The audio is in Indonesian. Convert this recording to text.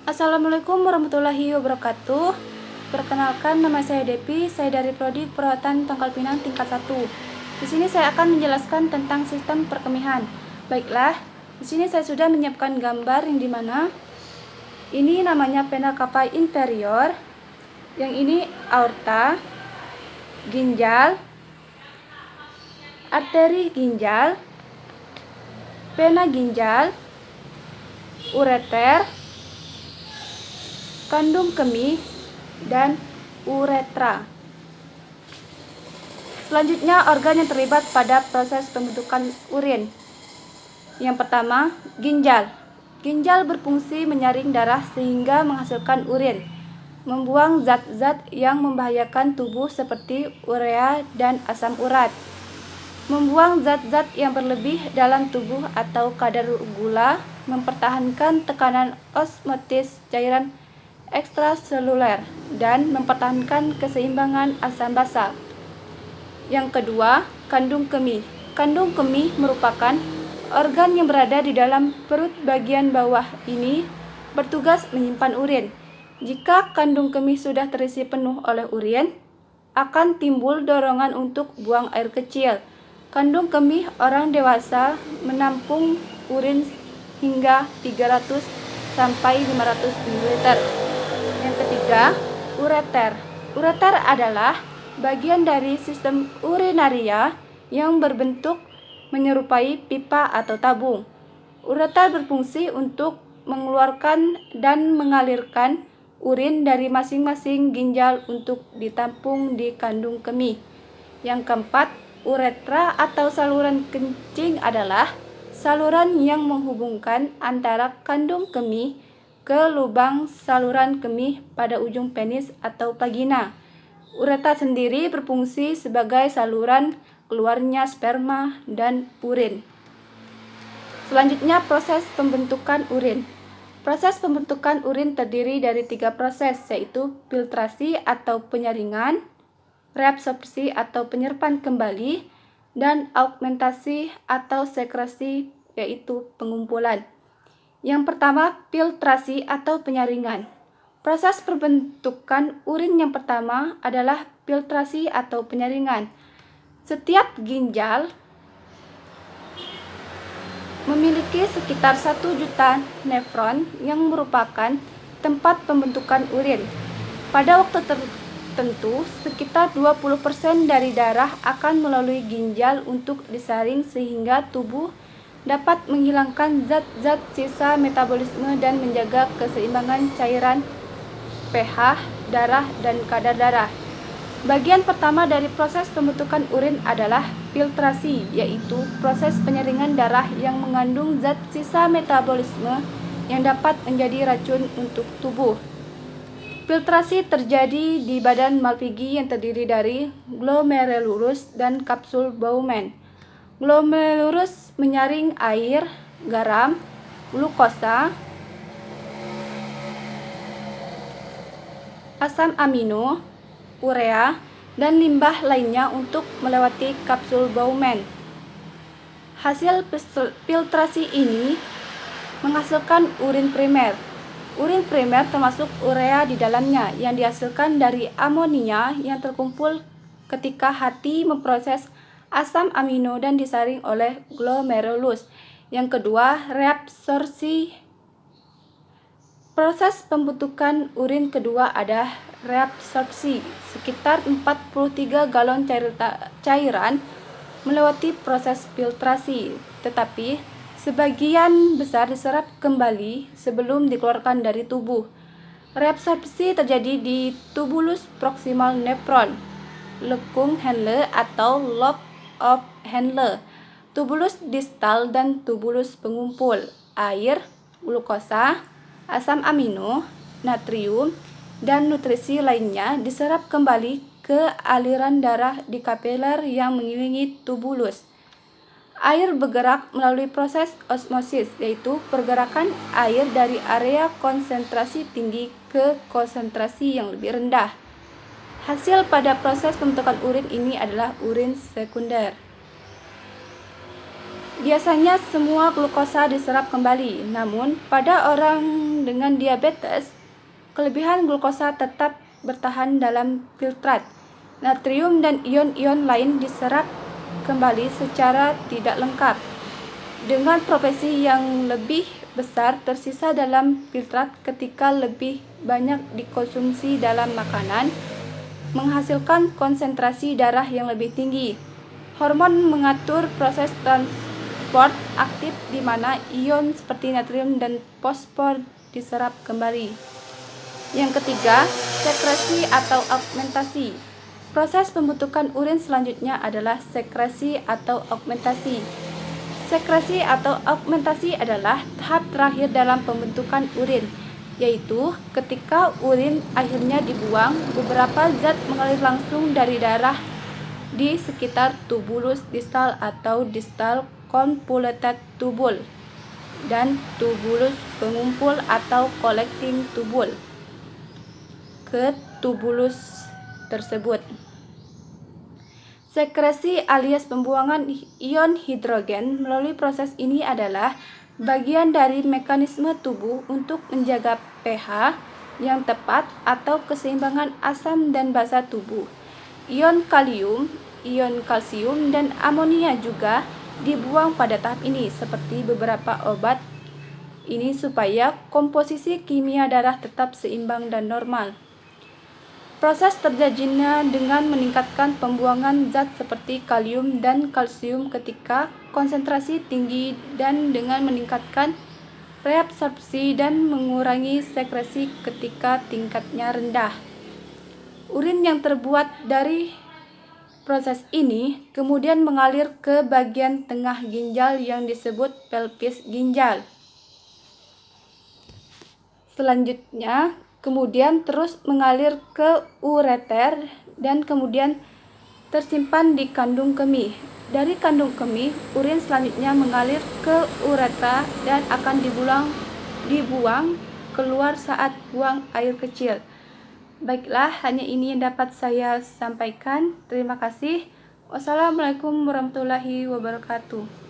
Assalamualaikum warahmatullahi wabarakatuh. Perkenalkan, nama saya Depi, saya dari Prodi Perawatan Tangkal Pinang tingkat 1. Di sini saya akan menjelaskan tentang sistem perkemihan. Baiklah, di sini saya sudah menyiapkan gambar yang dimana ini namanya vena cava inferior, yang ini aorta, ginjal, arteri ginjal, vena ginjal, ureter, kandung kemih, dan uretra. Selanjutnya, organ yang terlibat pada proses pembentukan urin. Yang pertama, ginjal. Ginjal berfungsi menyaring darah sehingga menghasilkan urin, membuang zat-zat yang membahayakan tubuh seperti urea dan asam urat, membuang zat-zat yang berlebih dalam tubuh atau kadar gula, mempertahankan tekanan osmotis cairan ekstraseluler, dan mempertahankan keseimbangan asam basa. Yang kedua, kandung kemih. Kandung kemih merupakan organ yang berada di dalam perut bagian bawah ini, bertugas menyimpan urin. Jika kandung kemih sudah terisi penuh oleh urin, akan timbul dorongan untuk buang air kecil. Kandung kemih orang dewasa menampung urin hingga 300 sampai 500 ml. Yang ketiga, ureter. Ureter adalah bagian dari sistem urinaria yang berbentuk menyerupai pipa atau tabung. Ureter berfungsi untuk mengeluarkan dan mengalirkan urin dari masing-masing ginjal untuk ditampung di kandung kemih. Yang keempat, uretra atau saluran kencing adalah saluran yang menghubungkan antara kandung kemih ke lubang saluran kemih pada ujung penis atau vagina. Uretra sendiri berfungsi sebagai saluran keluarnya sperma dan urin. Selanjutnya, proses pembentukan urin. Proses pembentukan urin terdiri dari 3 proses, yaitu filtrasi atau penyaringan, reabsorpsi atau penyerapan kembali, dan augmentasi atau sekresi, yaitu pengumpulan. Yang pertama, filtrasi atau penyaringan. Proses pembentukan urin yang pertama adalah filtrasi atau penyaringan. Setiap ginjal memiliki sekitar 1 juta nefron yang merupakan tempat pembentukan urin. Pada waktu tertentu, sekitar 20% dari darah akan melalui ginjal untuk disaring sehingga tubuh dapat menghilangkan zat-zat sisa metabolisme dan menjaga keseimbangan cairan, pH, darah, dan kadar darah. Bagian pertama dari proses pembentukan urin adalah filtrasi, yaitu proses penyaringan darah yang mengandung zat sisa metabolisme yang dapat menjadi racun untuk tubuh. Filtrasi terjadi di badan Malpighi yang terdiri dari glomerulus dan kapsul Bowman. Glomerulus menyaring air, garam, glukosa, asam amino, urea, dan limbah lainnya untuk melewati kapsul Bowman. Hasil filtrasi ini menghasilkan urin primer. Urin primer termasuk urea di dalamnya yang dihasilkan dari amonia yang terkumpul ketika hati memproses asam amino dan disaring oleh glomerulus. Yang kedua, reabsorpsi. Proses pembentukan urin kedua ada reabsorpsi. Sekitar 43 galon cairan melewati proses filtrasi, tetapi sebagian besar diserap kembali sebelum dikeluarkan dari tubuh. Reabsorpsi terjadi di tubulus proximal nephron, lekung Henle atau lobe of Henle, tubulus distal dan tubulus pengumpul. Air, glukosa, asam amino, natrium, dan nutrisi lainnya diserap kembali ke aliran darah di kapiler yang mengelilingi tubulus. Air bergerak melalui proses osmosis, yaitu pergerakan air dari area konsentrasi tinggi ke konsentrasi yang lebih rendah. Hasil pada proses pembentukan urin ini adalah urin sekunder. Biasanya semua glukosa diserap kembali, namun pada orang dengan diabetes, kelebihan glukosa tetap bertahan dalam filtrat. Natrium dan ion-ion lain diserap kembali secara tidak lengkap. Dengan proporsi yang lebih besar tersisa dalam filtrat ketika lebih banyak dikonsumsi dalam makanan, menghasilkan konsentrasi darah yang lebih tinggi. Hormon mengatur proses transport aktif di mana ion seperti natrium dan fosfor diserap kembali. Yang ketiga, sekresi atau augmentasi. Proses pembentukan urin selanjutnya adalah sekresi atau augmentasi. Sekresi atau augmentasi adalah tahap terakhir dalam pembentukan urin, yaitu ketika urin akhirnya dibuang, beberapa zat mengalir langsung dari darah di sekitar tubulus distal atau distal convoluted tubule dan tubulus pengumpul atau collecting tubule ke tubulus tersebut. Sekresi alias pembuangan ion hidrogen melalui proses ini adalah bagian dari mekanisme tubuh untuk menjaga pH yang tepat atau keseimbangan asam dan basa tubuh. Ion kalium, ion kalsium, dan amonia juga dibuang pada tahap ini seperti beberapa obat ini supaya komposisi kimia darah tetap seimbang dan normal. Proses terjadinya dengan meningkatkan pembuangan zat seperti kalium dan kalsium ketika konsentrasi tinggi dan dengan meningkatkan reabsorpsi dan mengurangi sekresi ketika tingkatnya rendah. Urin yang terbuat dari proses ini kemudian mengalir ke bagian tengah ginjal yang disebut pelvis ginjal. Selanjutnya, kemudian terus mengalir ke ureter dan kemudian tersimpan di kandung kemih. Dari kandung kemih, urin selanjutnya mengalir ke uretra dan akan dibuang keluar saat buang air kecil. Baiklah, hanya ini yang dapat saya sampaikan. Terima kasih. Wassalamualaikum warahmatullahi wabarakatuh.